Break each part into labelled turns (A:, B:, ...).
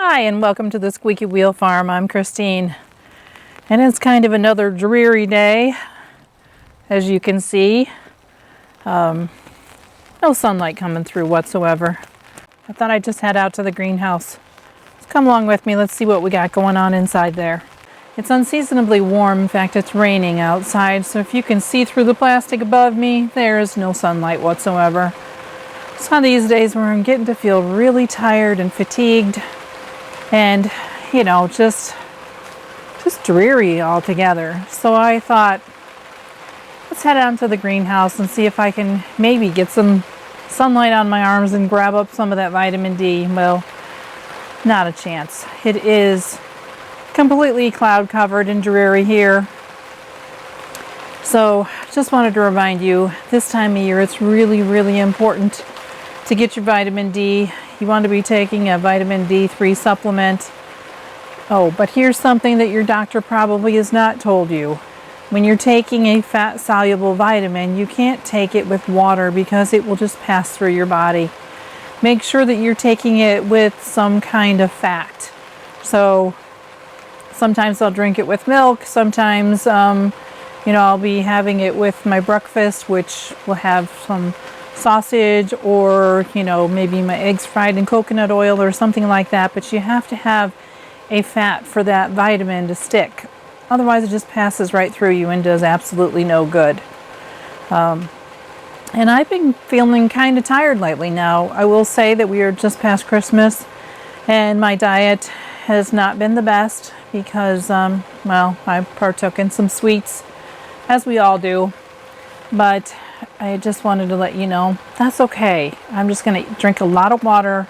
A: Hi, and welcome to the Squeaky Wheel Farm. I'm Christine, and it's kind of another dreary day, as you can see. No sunlight coming through whatsoever. I thought I'd just head out to the greenhouse. Let's come along with me. Let's see what we got going on inside there. It's unseasonably warm. In fact, it's raining outside, so if you can see through the plastic above me, there is no sunlight whatsoever. It's one of these days where I'm getting to feel really tired and fatigued. And, you know, just dreary altogether. So I thought, let's head out to the greenhouse and see if I can maybe get some sunlight on my arms and grab up some of that vitamin D. Well, not a chance. It is completely cloud covered and dreary here. So just wanted to remind you, this time of year it's really, really important to get your vitamin D. You want to be taking a vitamin D3 supplement. Oh, but here's something that your doctor probably has not told you. When you're taking a fat-soluble vitamin, you can't take it with water because it will just pass through your body. Make sure that you're taking it with some kind of fat. So sometimes I'll drink it with milk. Sometimes, I'll be having it with my breakfast, which will have some sausage or, maybe my eggs fried in coconut oil or something like that. But you have to have a fat for that vitamin to stick. Otherwise, it just passes right through you and does absolutely no good. And I've been feeling kind of tired lately now. I will say that we are just past Christmas and my diet has not been the best because, I partook in some sweets, as we all do. But I just wanted to let you know that's okay. I'm just going to drink a lot of water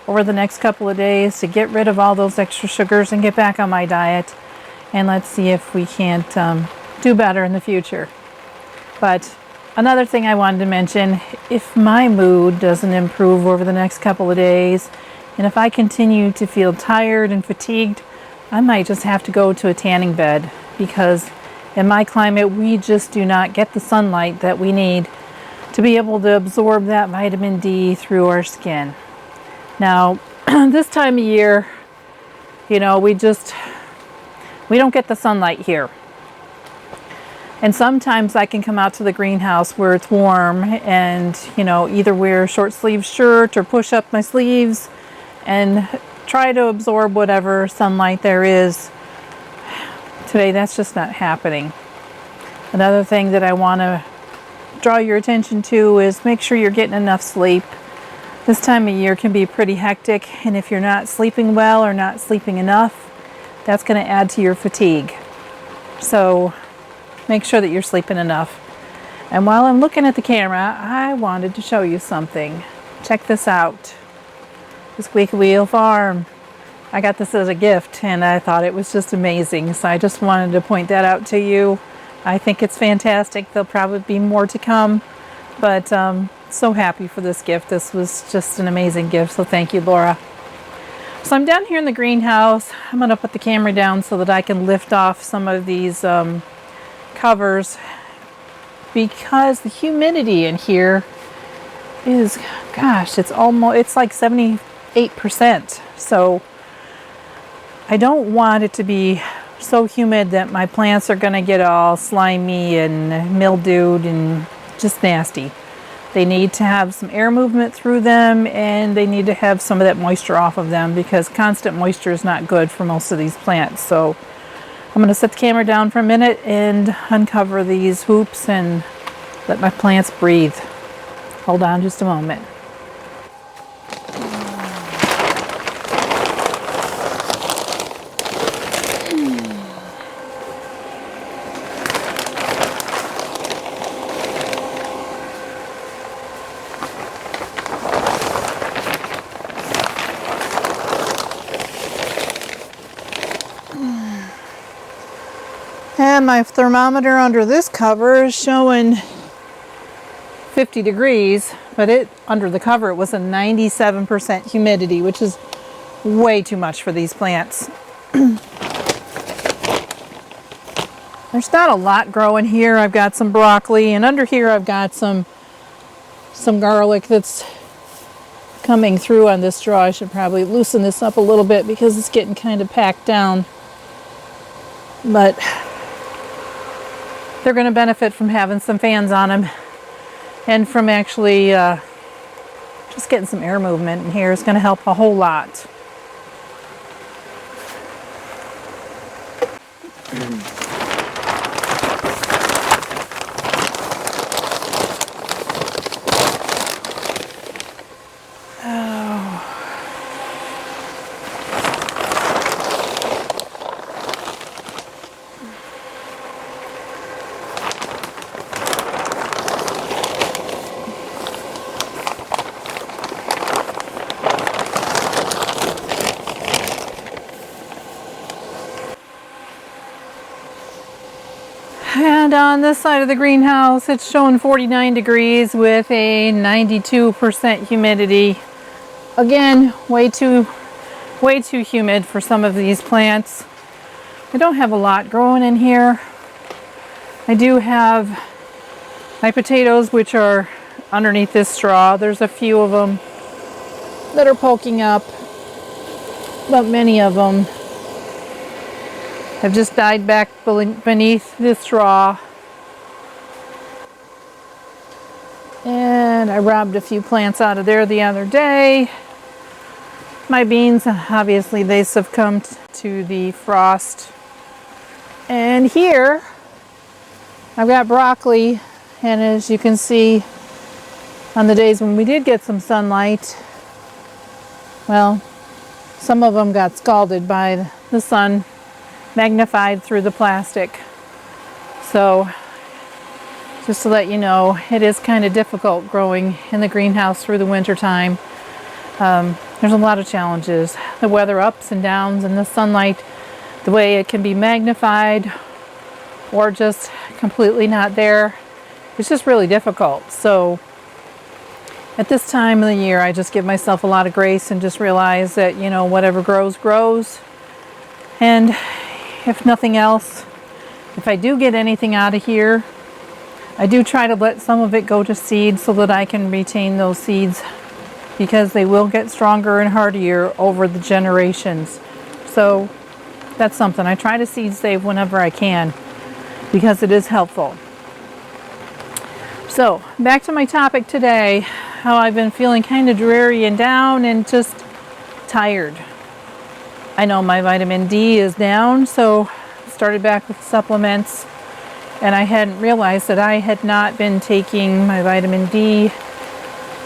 A: over the next couple of days to get rid of all those extra sugars and get back on my diet. And let's see if we can't do better in the future. But another thing I wanted to mention, if my mood doesn't improve over the next couple of days, and if I continue to feel tired and fatigued, I might just have to go to a tanning bed because in my climate, we just do not get the sunlight that we need to be able to absorb that vitamin D through our skin. Now, this time of year, we don't get the sunlight here. And sometimes I can come out to the greenhouse where it's warm and, either wear a short sleeve shirt or push up my sleeves and try to absorb whatever sunlight there is. Today, that's just not happening. Another thing that I want to draw your attention to is make sure you're getting enough sleep. This time of year can be pretty hectic, and if you're not sleeping well or not sleeping enough, that's going to add to your fatigue. So make sure that you're sleeping enough. And while I'm looking at the camera, I wanted to show you something. Check this out. The Squeaky Wheel Farm. I got this as a gift and I thought it was just amazing. So I just wanted to point that out to you. I think it's fantastic. There'll probably be more to come, but so happy for this gift. This was just an amazing gift. So thank you, Laura. So I'm down here in the greenhouse. I'm going to put the camera down so that I can lift off some of these covers because the humidity in here is, it's like 78%. So I don't want it to be so humid that my plants are going to get all slimy and mildewed and just nasty. They need to have some air movement through them and they need to have some of that moisture off of them because constant moisture is not good for most of these plants. So I'm going to set the camera down for a minute and uncover these hoops and let my plants breathe. Hold on just a moment. And my thermometer under this cover is showing 50 degrees, but under the cover it was a 97% humidity, which is way too much for these plants. There's not a lot growing here. I've got some broccoli, and under here I've got some garlic that's coming through on this straw. I should probably loosen this up a little bit because it's getting kind of packed down. But they're going to benefit from having some fans on them and from actually just getting some air movement in here is going to help a whole lot. And on this side of the greenhouse, it's showing 49 degrees with a 92% humidity. Again, way too humid for some of these plants. I don't have a lot growing in here. I do have my potatoes, which are underneath this straw. There's a few of them that are poking up, but many of them have just died back beneath this straw. And I robbed a few plants out of there the other day. My beans, obviously they succumbed to the frost. And here I've got broccoli, and as you can see, on the days when we did get some sunlight, well, some of them got scalded by the sun, magnified through the plastic. So just to let you know, it is kind of difficult growing in the greenhouse through the winter time. There's a lot of challenges. The weather ups and downs, and the sunlight, the way it can be magnified or just completely not there. It's just really difficult. So at this time of the year, I just give myself a lot of grace and just realize that, you know, whatever grows, grows. And if nothing else, if I do get anything out of here, I do try to let some of it go to seed so that I can retain those seeds, because they will get stronger and hardier over the generations. So that's something. I try to seed save whenever I can because it is helpful. So back to my topic today, how I've been feeling kind of dreary and down and just tired. I know my vitamin D is down, so I started back with supplements, and I hadn't realized that I had not been taking my vitamin D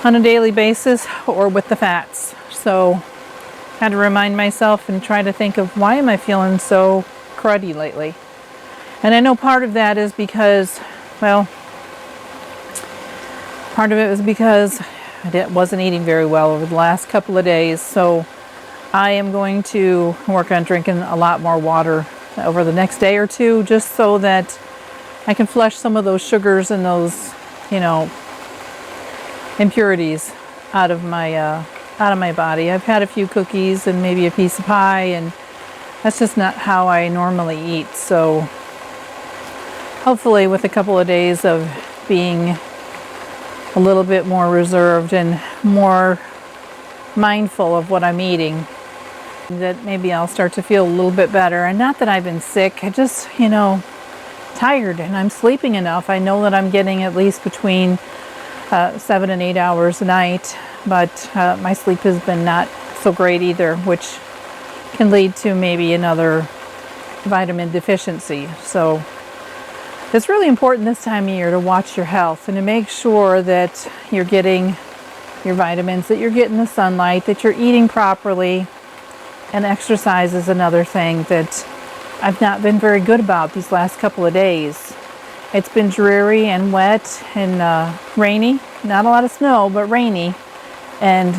A: on a daily basis or with the fats. So I had to remind myself and try to think of, why am I feeling so cruddy lately? And I know part of that is because, well, part of it was because I wasn't eating very well over the last couple of days. So I am going to work on drinking a lot more water over the next day or two, just so that I can flush some of those sugars and those, you know, impurities out of my body. I've had a few cookies and maybe a piece of pie, and that's just not how I normally eat. So hopefully with a couple of days of being a little bit more reserved and more mindful of what I'm eating, that maybe I'll start to feel a little bit better. And not that I've been sick, I just, you know, tired, and I'm sleeping enough. I know that I'm getting at least between 7 and 8 hours a night, but my sleep has been not so great either, which can lead to maybe another vitamin deficiency. So it's really important this time of year to watch your health and to make sure that you're getting your vitamins, that you're getting the sunlight, that you're eating properly. And exercise is another thing that I've not been very good about these last couple of days. It's been dreary and wet and rainy. Not a lot of snow, but rainy. And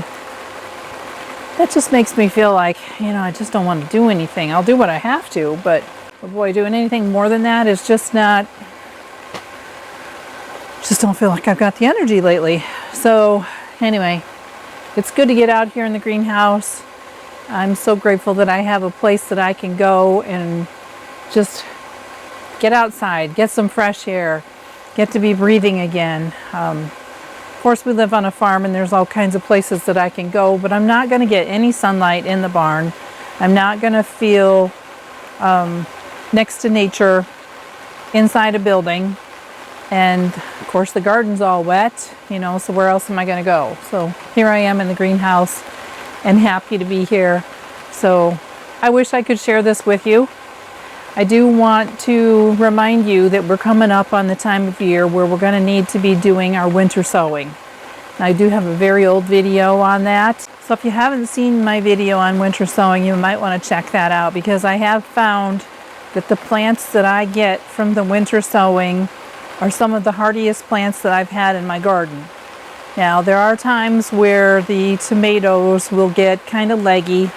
A: that just makes me feel like, you know, I just don't want to do anything. I'll do what I have to, but boy, doing anything more than that is just not, just don't feel like I've got the energy lately. So anyway, it's good to get out here in the greenhouse. I'm so grateful that I have a place that I can go and just get outside, get some fresh air, get to be breathing again. course, we live on a farm and there's all kinds of places that I can go, but I'm not going to get any sunlight in the barn. I'm not going to feel next to nature inside a building. And of course the garden's all wet, you know, so where else am I going to go? So here I am in the greenhouse and happy to be here. So I wish I could share this with you. I do want to remind you that we're coming up on the time of year where we're going to need to be doing our winter sowing. I do have a very old video on that. So if you haven't seen my video on winter sowing, you might want to check that out, because I have found that the plants that I get from the winter sowing are some of the hardiest plants that I've had in my garden. Now, there are times where the tomatoes will get kind of leggy,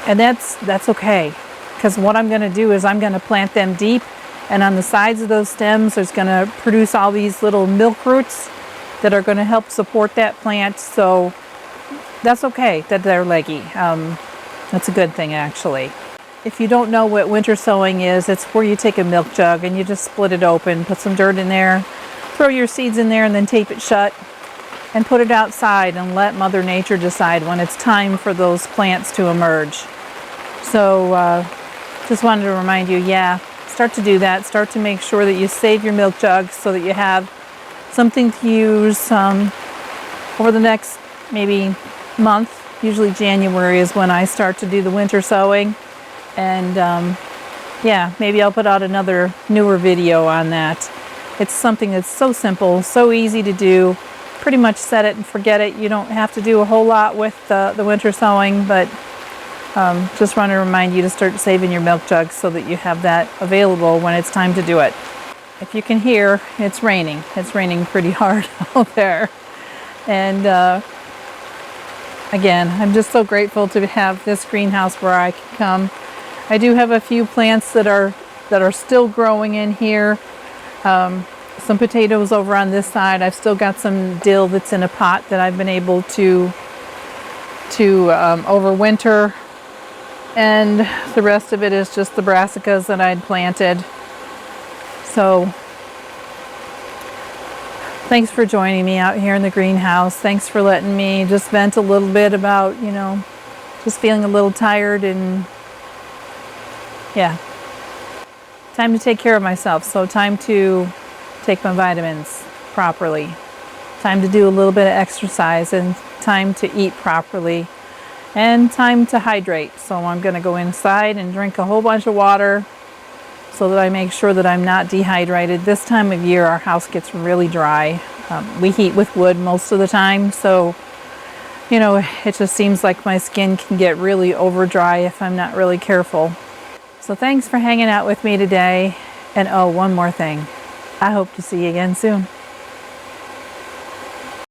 A: and that's okay, because what I'm going to do is I'm going to plant them deep, and on the sides of those stems there's going to produce all these little milk roots that are going to help support that plant. So that's okay that they're leggy. That's a good thing, actually. If you don't know what winter sowing is, it's where you take a milk jug and you just split it open, put some dirt in there, throw your seeds in there, and then tape it shut and put it outside and let Mother Nature decide when it's time for those plants to emerge. So just wanted to remind you, yeah, start to do that. Start to make sure that you save your milk jugs so that you have something to use over the next maybe month. Usually January is when I start to do the winter sowing. And yeah, maybe I'll put out another newer video on that. It's something that's so simple, so easy to do. Pretty much set it and forget it. You don't have to do a whole lot with the winter sowing, but just want to remind you to start saving your milk jugs so that you have that available when it's time to do it. If you can hear, it's raining. It's raining pretty hard out there. And again, I'm just so grateful to have this greenhouse where I can come. I do have a few plants that are still growing in here. Some potatoes over on this side. I've still got some dill that's in a pot that I've been able to overwinter, and the rest of it is just the brassicas that I'd planted. So thanks for joining me out here in the greenhouse. Thanks for letting me just vent a little bit about, you know, just feeling a little tired, and yeah, time to take care of myself. So time to take my vitamins properly, time to do a little bit of exercise, and time to eat properly, and time to hydrate. So I'm going to go inside and drink a whole bunch of water so that I make sure that I'm not dehydrated. This time of year our house gets really dry. We heat with wood most of the time, so you know, it just seems like my skin can get really over dry if I'm not really careful. So thanks for hanging out with me today. And oh, one more thing. I hope to see you again soon.